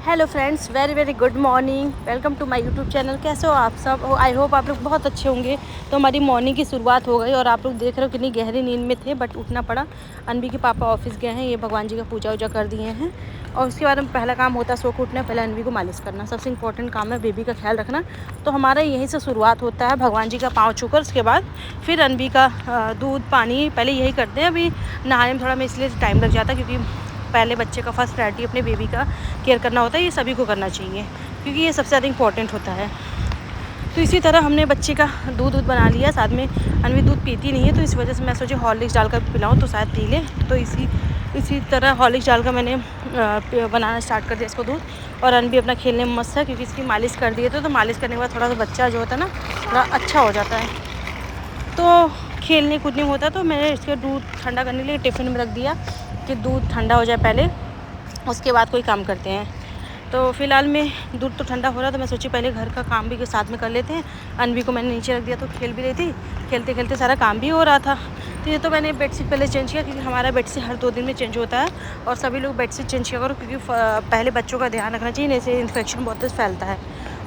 Hello friends, very very good morning. Welcome to my YouTube channel. कैसे हो आप सब? आई होप आप लोग बहुत अच्छे होंगे। तो हमारी मॉर्निंग की शुरुआत हो गई और आप लोग देख रहे हो कितनी गहरी नींद में थे, बट उठना पड़ा। अनबी के पापा ऑफिस गए हैं, ये भगवान जी का पूजा वूजा कर दिए हैं और उसके बाद में पहला काम होता है सो के उठना, पहले अनबी को मालिश करना। सबसे इंपॉर्टेंट काम है बेबी का ख्याल रखना। तो हमारा यहीं से शुरुआत होता है, भगवान जी का पाँव छूकर। उसके बाद फिर अनबी का दूध पानी पहले यही करते हैं। अभी नहाने में थोड़ा मैं इसलिए टाइम लग जाता है क्योंकि पहले बच्चे का फर्स्ट प्रायोरिटी अपने बेबी का केयर करना होता है। ये सभी को करना चाहिए क्योंकि ये सबसे ज़्यादा इंपॉर्टेंट होता है। तो इसी तरह हमने बच्चे का दूध बना लिया। साथ में अनवी दूध पीती नहीं है, तो इस वजह से मैं सोची हॉर्लिक्स डालकर पिलाऊँ तो शायद पी ले। तो इसी तरह हॉर्लिक्स डालकर मैंने बनाना स्टार्ट कर दिया इसको दूध। और अनवी अपना खेलने में मस्त है क्योंकि इसकी मालिश कर दी है। तो मालिश करने के बाद थोड़ा सा बच्चा जो होता है ना, थोड़ा अच्छा हो जाता है। तो खेलने कूदने होता है। तो मैंने इसके दूध ठंडा करने के लिए टिफ़िन में रख दिया कि दूध ठंडा हो जाए पहले, उसके बाद कोई काम करते हैं। तो फ़िलहाल में दूध तो ठंडा हो रहा, तो मैं सोची पहले घर का काम भी के साथ में कर लेते हैं। अनवी को मैंने नीचे रख दिया तो खेल भी रही थी, खेलते खेलते सारा काम भी हो रहा था। तो ये तो मैंने बेडशीट पहले चेंज किया क्योंकि हमारा बेडशीट हर 2 दिन में चेंज होता है और सभी लोग बेडशीट चेंज किया करो क्योंकि पहले बच्चों का ध्यान रखना चाहिए, नहीं से इन्फेक्शन बहुत फैलता है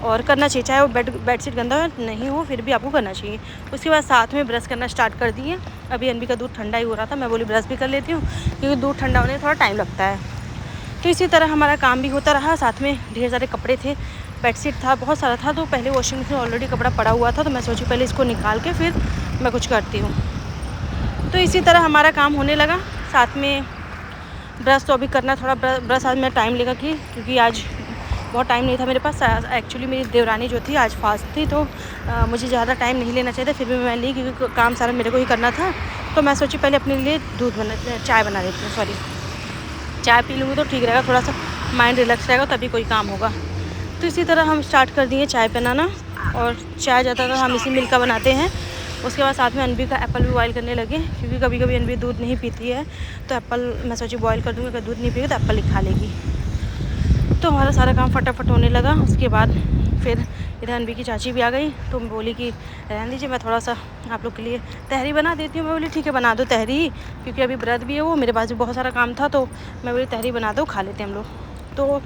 और करना चाहिए, चाहे वो बेडशीट गंदा नहीं हो फिर भी आपको करना चाहिए। उसके बाद साथ में ब्रश करना स्टार्ट कर दिए। अभी अनवी का दूध ठंडा ही हो रहा था, मैं बोली ब्रश भी कर लेती हूँ क्योंकि दूध ठंडा होने में थोड़ा टाइम लगता है। तो इसी तरह हमारा काम भी होता रहा। साथ में ढेर सारे कपड़े थे, बेडशीट था, बहुत सारा था। तो पहले वॉशिंग मशीन ऑलरेडी कपड़ा पड़ा हुआ था, तो मैं सोची पहले इसको निकाल के फिर मैं कुछ करती हूँ। तो इसी तरह हमारा काम होने लगा। साथ में ब्रश तो अभी करना, थोड़ा ब्रश आज मैं टाइम लेगा क्योंकि आज बहुत टाइम नहीं था मेरे पास। एक्चुअली मेरी देवरानी जो थी आज फास्ट थी, तो मुझे ज़्यादा टाइम नहीं लेना चाहिए था, फिर भी मैं ली क्योंकि काम सारा मेरे को ही करना था। तो मैं सोची पहले अपने लिए चाय बना देती हूँ। सॉरी, चाय पी लूँगी तो ठीक रहेगा, थोड़ा सा माइंड रिलैक्स रहेगा, तभी कोई काम होगा। तो इसी तरह हम स्टार्ट कर दिए चाय बनाना। और चाय ज़्यादातर हम इसी मिल्क का बनाते हैं। उसके बाद साथ में अनबी का एप्पल भी बॉयल करने लगे क्योंकि कभी कभी अनबी दूध नहीं पीती है, तो एप्पल मैं सोची बॉयल कर दूँगी। अगर दूध नहीं पिएगी तो एप्पल ही खा लेगी। तो हमारा सारा काम फटाफट होने लगा। उसके बाद फिर इधर अनबी की चाची भी आ गई, तो मैं बोली कि रहने दीजिए, मैं थोड़ा सा आप लोग के लिए तहरी बना देती हूँ। मैं बोली ठीक है बना दो तहरी, क्योंकि अभी व्रत भी है, वो मेरे पास भी बहुत सारा काम था। तो मैं बोली तहरी बना दो, खा लेते हैं हम लोग। तो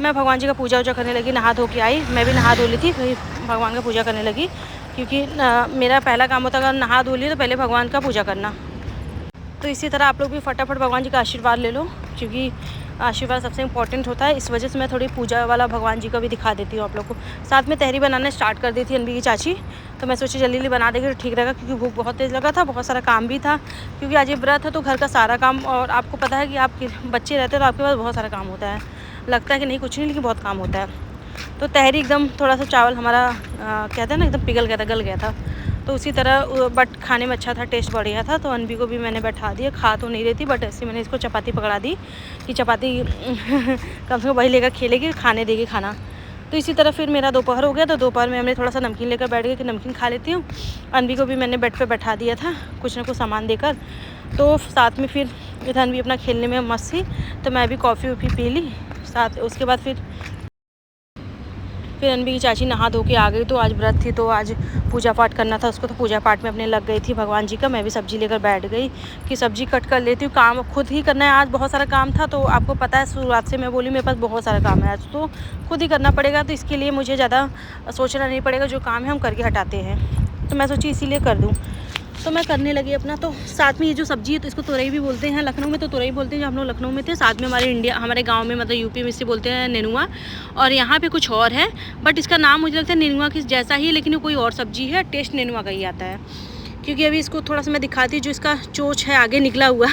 मैं भगवान जी का पूजा वूजा करने लगी, नहा धो के आई। मैं भी नहा धो ली थी, फिर भगवान का पूजा करने लगी क्योंकि मेरा पहला काम होता है अगर नहा धो ली तो पहले भगवान का पूजा करना। तो इसी तरह आप लोग भी फटाफट भगवान जी का आशीर्वाद ले लो क्योंकि आशीर्वाद सबसे इंपॉर्टेंट होता है। इस वजह से मैं थोड़ी पूजा वाला भगवान जी का भी दिखा देती हूँ आप लोग को। साथ में तहरी बनाना स्टार्ट कर दी थी अनबी की चाची, तो मैं सोची जल्दी जल्दी बना देगी तो ठीक रहेगा क्योंकि भूख बहुत तेज़ लगा था, बहुत सारा काम भी था क्योंकि आज ये व्रत है। तो घर का सारा काम, और आपको पता है कि आपके बच्चे रहते हैं तो आपके पास बहुत सारा काम होता है। लगता है कि नहीं कुछ नहीं, लेकिन बहुत काम होता है। तो तहरी एकदम थोड़ा सा चावल हमारा कहते हैं ना एकदम पिघल गया था, गल गया था। तो उसी तरह बट खाने में अच्छा था, टेस्ट बढ़िया था। तो अनबी को भी मैंने बैठा दिया, खा तो नहीं रही थी बट ऐसे मैंने इसको चपाती पकड़ा दी कि चपाती कम से कम वही लेकर खेलेगी, खाने देगी खाना। तो इसी तरह फिर मेरा दोपहर हो गया, तो दोपहर में हमने थोड़ा सा नमकीन लेकर बैठ गए कि नमकीन खा लेती हूँ। अनबी को भी मैंने बेड पे बैठा दिया था कुछ ना कुछ सामान देकर। तो साथ में फिर इधर अनबी अपना खेलने में मस्त थी, तो मैं भी कॉफ़ी वॉफ़ी पी ली साथ। उसके बाद फिर अनबी की चाची नहा धो के आ गई। तो आज व्रत थी तो आज पूजा पाठ करना था उसको, तो पूजा पाठ में अपने लग गई थी भगवान जी का। मैं भी सब्ज़ी लेकर बैठ गई कि सब्ज़ी कट कर लेती हूँ, काम खुद ही करना है। आज बहुत सारा काम था, तो आपको पता है शुरुआत से मैं बोली मेरे पास बहुत सारा काम है आज, तो खुद ही करना पड़ेगा। तो इसके लिए मुझे ज़्यादा सोचना नहीं पड़ेगा, जो काम है हम करके हटाते हैं। तो मैं सोची इसीलिए कर दूँ, तो मैं करने लगी अपना। तो साथ में ये जो सब्ज़ी है तो इसको तुरई भी बोलते हैं, लखनऊ में तो तुरई बोलते हैं। जब हम लोग लखनऊ में थे, साथ में हमारे गांव में मतलब यूपी में इसे बोलते हैं नेनुआ, और यहाँ पे कुछ और है बट इसका नाम मुझे लगता है नेनुआ की जैसा ही है, लेकिन ये कोई और सब्ज़ी है। टेस्ट नेनुआ का ही आता है क्योंकि अभी इसको थोड़ा सा मैं दिखाती हूँ। जो इसका चोच है आगे निकला हुआ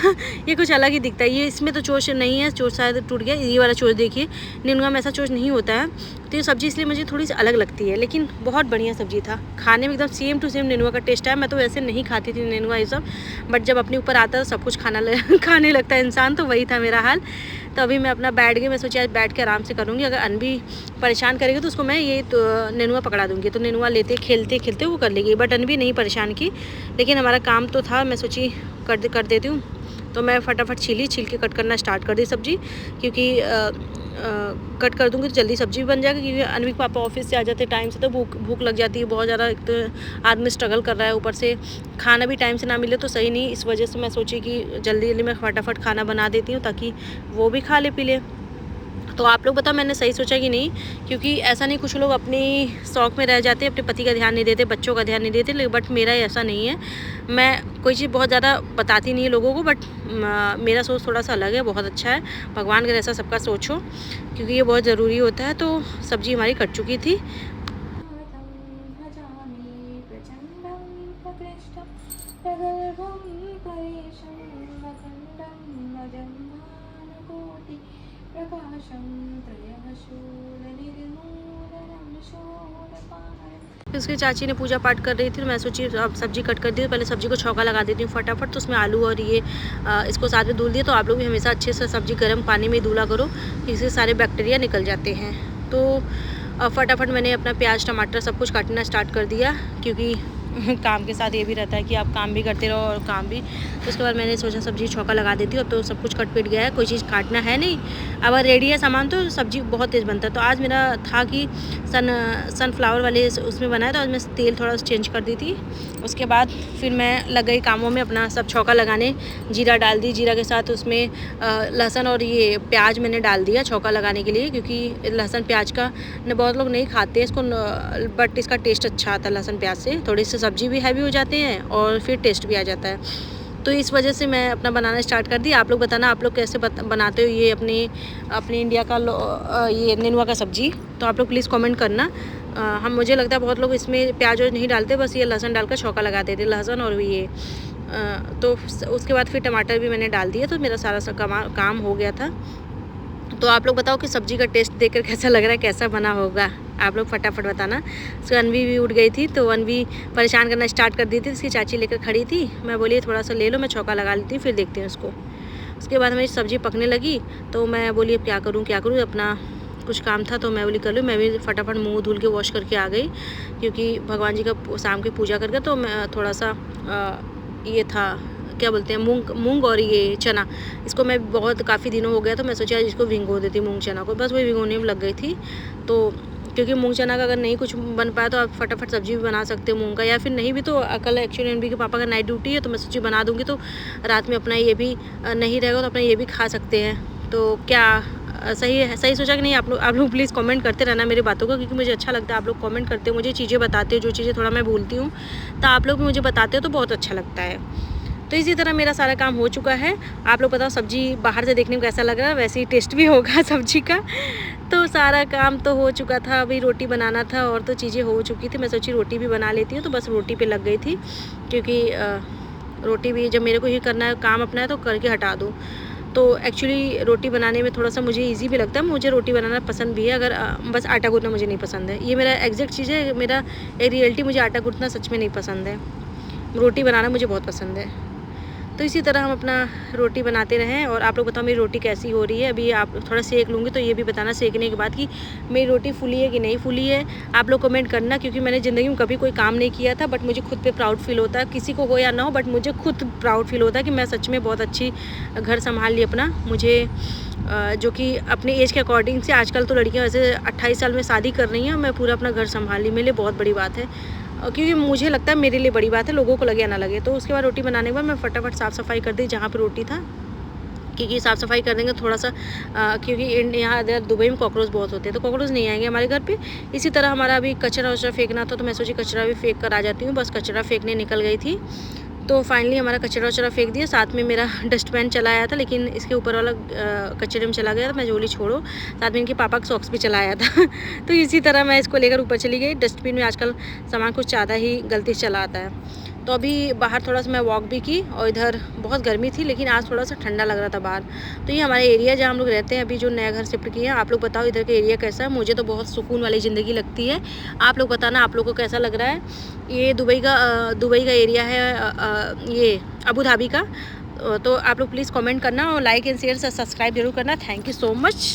ये कुछ अलग ही दिखता है। ये इसमें तो चोच नहीं है, चोच शायद टूट गया। ये वाला चोच देखिए, नेनुआ में ऐसा चोच नहीं होता है। तो ये सब्ज़ी इसलिए मुझे थोड़ी सी अलग लगती है, लेकिन बहुत बढ़िया सब्ज़ी था। खाने में एकदम सेम टू सेम नेनुआ का टेस्ट है। मैं तो वैसे नहीं खाती थी नेनुआ ये सब, बट जब अपने ऊपर आता है तो सब कुछ खाने लगता है इंसान, तो वही था मेरा हाल। तो अभी मैं अपना बैठ गई, मैं सोची आज बैठ के आराम से करूँगी। अगर अनबी परेशान करेगी तो उसको मैं ये तो नेनुआ पकड़ा दूँगी, तो नेनुआ लेते खेलते खेलते वो कर लेगी। बट अनबी नहीं परेशान की, लेकिन हमारा काम तो था, मैं सोची कर देती हूँ। तो मैं फटाफट छील के कट करना स्टार्ट कर दी सब्ज़ी, क्योंकि कट कर दूँगी तो जल्दी सब्ज़ी भी बन जाएगी। क्योंकि अनवी के पापा ऑफिस से आ जाते टाइम से, तो भूख लग जाती है बहुत ज़्यादा। एक तो आदमी स्ट्रगल कर रहा है, ऊपर से खाना भी टाइम से ना मिले तो सही नहीं। इस वजह से मैं सोची कि जल्दी जल्दी मैं फटाफट खाना बना देती हूँ ताकि वो भी खा ले पी ले। तो आप लोग बताओ मैंने सही सोचा कि नहीं, क्योंकि ऐसा नहीं, कुछ लोग अपनी शौक़ में रह जाते हैं, अपने पति का ध्यान नहीं देते, बच्चों का ध्यान नहीं देते, लेकिन बट मेरा ऐसा नहीं है। मैं कोई चीज़ बहुत ज़्यादा बताती नहीं है लोगों को, बट मेरा सोच थोड़ा सा अलग है, बहुत अच्छा है। भगवान का जैसा सबका सोच हो, क्योंकि ये बहुत ज़रूरी होता है। तो सब्ज़ी हमारी कट चुकी थी। उसकी चाची ने पूजा पाठ कर रही थी, तो मैं सोची अब सब्जी कट कर दी, तो पहले सब्जी को छौंका लगा देती हूँ फटाफट। तो उसमें आलू और ये इसको साथ में धुल दिया। तो आप लोग भी हमेशा अच्छे से सब्जी गर्म पानी में धुला करो, इससे सारे बैक्टीरिया निकल जाते हैं। तो फटाफट मैंने अपना प्याज टमाटर सब कुछ काटना स्टार्ट कर दिया, क्योंकि काम के साथ ये भी रहता है कि आप काम भी करते रहो और काम भी। तो उसके बाद मैंने सोचा सब्ज़ी छौंका लगा देती हूँ। अब तो सब कुछ कट पिट गया है, कोई चीज़ काटना है नहीं। अब रेडी है सामान, तो सब्ज़ी बहुत तेज़ बनता है। तो आज मेरा था कि सनफ्लावर वाले उसमें बनाया, तो आज मैं तेल थोड़ा चेंज कर दी थी। उसके बाद फिर मैं लग गई कामों में, अपना सब छौंका लगाने। जीरा डाल दी, जीरा के साथ उसमें लहसुन और ये प्याज मैंने डाल दिया छौंका लगाने के लिए, क्योंकि लहसुन प्याज का बहुत लोग नहीं खाते इसको, बट इसका टेस्ट अच्छा आता है लहसुन प्याज से। थोड़ी सी सब्ज़ी भी हैवी हो जाते हैं और फिर टेस्ट भी आ जाता है। तो इस वजह से मैं अपना बनाना स्टार्ट कर दी। आप लोग बताना आप लोग कैसे बनाते हो ये अपने इंडिया का ये नेनुआ का सब्ज़ी। तो आप लोग प्लीज़ कमेंट करना। हम मुझे लगता है बहुत लोग इसमें प्याज नहीं डालते, बस ये लहसुन डालकर छौंका लगा देते, लहसुन और ये तो उसके बाद फिर टमाटर भी मैंने डाल दिया। तो मेरा सारा काम हो गया था। तो आप लोग बताओ कि सब्ज़ी का टेस्ट देखकर कैसा लग रहा है, कैसा बना होगा, आप लोग फटाफट बताना। उसके अनवी भी उठ गई थी, तो अनवी परेशान करना स्टार्ट कर दी थी। उसकी चाची लेकर खड़ी थी, मैं बोली थोड़ा सा ले लो, मैं छौंका लगा लेती हूँ, फिर देखती हूँ उसको। उसके बाद मेरी सब्ज़ी पकने लगी, तो मैं बोली अब क्या करूँ, अपना कुछ काम था तो मैं बोली कर लूँ। मैं भी फटाफट मुँह धुल के वॉश करके आ गई, क्योंकि भगवान जी का शाम की पूजा करके, तो मैं थोड़ा सा ये था क्या बोलते हैं मूंग और ये चना, इसको मैं काफ़ी दिनों हो गया, तो मैं सोचा इसको भिगो देती मूंग चना को, बस वही भिगोने में लग गई थी। तो क्योंकि मूंग चना का अगर नहीं कुछ बन पाया तो आप फटाफट सब्ज़ी भी बना सकते हो मूंग का, या फिर नहीं भी तो कल एक्चुअली एनबी के पापा का नाइट ड्यूटी है, तो मैं सब्ज़ी बना दूँगी, तो रात में अपना ये भी नहीं रहेगा, तो अपना ये भी खा सकते हैं। तो क्या सही है, सही सोचा कि नहीं? आप लोग प्लीज़ कमेंट करते रहना मेरी बातों को, क्योंकि मुझे अच्छा लगता है आप लोग कमेंट करते हो, मुझे चीज़ें बताते हो, जो चीज़ें थोड़ा मैं भूलती हूँ तो आप लोग भी मुझे बताते हो, तो बहुत अच्छा लगता है। तो इसी तरह मेरा सारा काम हो चुका है। आप लोग बताओ सब्ज़ी बाहर से देखने में कैसा लग रहा है, वैसे ही टेस्ट भी होगा सब्ज़ी का। तो सारा काम तो हो चुका था, अभी रोटी बनाना था और तो चीज़ें हो चुकी थी। मैं सोची रोटी भी बना लेती हूँ, तो बस रोटी पे लग गई थी, क्योंकि रोटी भी जब मेरे को ही करना है, काम अपना है तो करके हटा दूँ। तो एक्चुअली रोटी बनाने में थोड़ा सा मुझे ईज़ी भी लगता है, मुझे रोटी बनाना पसंद भी है। अगर बस आटा गूँथना मुझे नहीं पसंद है, ये मेरा एग्जैक्ट चीज़ है, मेरा एक रियलिटी, मुझे आटा गूँथना सच में नहीं पसंद है, रोटी बनाना मुझे बहुत पसंद है। तो इसी तरह हम अपना रोटी बनाते रहें। और आप लोग बताओ मेरी रोटी कैसी हो रही है। अभी आप थोड़ा सेक लूँगी, तो ये भी बताना सेकने के बाद कि मेरी रोटी फूली है कि नहीं फूली है। आप लोग कमेंट करना, क्योंकि मैंने ज़िंदगी में कभी कोई काम नहीं किया था, बट मुझे खुद पे प्राउड फील होता है, किसी को हो या ना हो, बट मुझे खुद प्राउड फील होता है कि मैं सच में बहुत अच्छी घर संभाल ली अपना। मुझे जो कि अपने एज के अकॉर्डिंग से, आजकल तो लड़कियाँ वैसे 28 साल में शादी कर रही हैं, मैं पूरा अपना घर संभाल ली, मेरे लिए बहुत बड़ी बात है, क्योंकि मुझे लगता है मेरे लिए बड़ी बात है, लोगों को लगे या ना लगे। तो उसके बाद रोटी बनाने के बाद मैं फटाफट साफ़ सफाई कर दी जहाँ पे रोटी था, क्योंकि साफ़ सफाई कर देंगे थोड़ा सा, क्योंकि यहाँ इधर दुबई में कॉकरोच बहुत होते हैं, तो कॉकरोच नहीं आएंगे हमारे घर पे। इसी तरह हमारा अभी कचरा वचरा फेंकना था, तो मैं सोची कचरा भी फेंक कर आ जाती हूँ। बस कचरा फेंकने निकल गई थी, तो फाइनली हमारा कचरा वचरा फेंक दिया। साथ में मेरा डस्टबिन चला आया था, लेकिन इसके ऊपर वाला कचरे में चला गया था, मैं बोली छोड़ो। साथ में इनके पापा का सॉक्स भी चला आया था तो इसी तरह मैं इसको लेकर ऊपर चली गई। डस्टबिन में आजकल सामान कुछ ज़्यादा ही गलती से चला आता है। तो अभी बाहर थोड़ा सा मैं वॉक भी की, और इधर बहुत गर्मी थी, लेकिन आज थोड़ा सा ठंडा लग रहा था बाहर। तो ये हमारे एरिया जहाँ हम लोग रहते हैं, अभी जो नया घर शिफ्ट किया है। आप लोग बताओ इधर का एरिया कैसा है। मुझे तो बहुत सुकून वाली ज़िंदगी लगती है। आप लोग बताना आप लोग को कैसा लग रहा है। ये दुबई का एरिया है, ये अबू धाबी का। तो आप लोग प्लीज़ कमेंट करना और लाइक एंड शेयर से सब्सक्राइब जरूर करना। Thank you so much.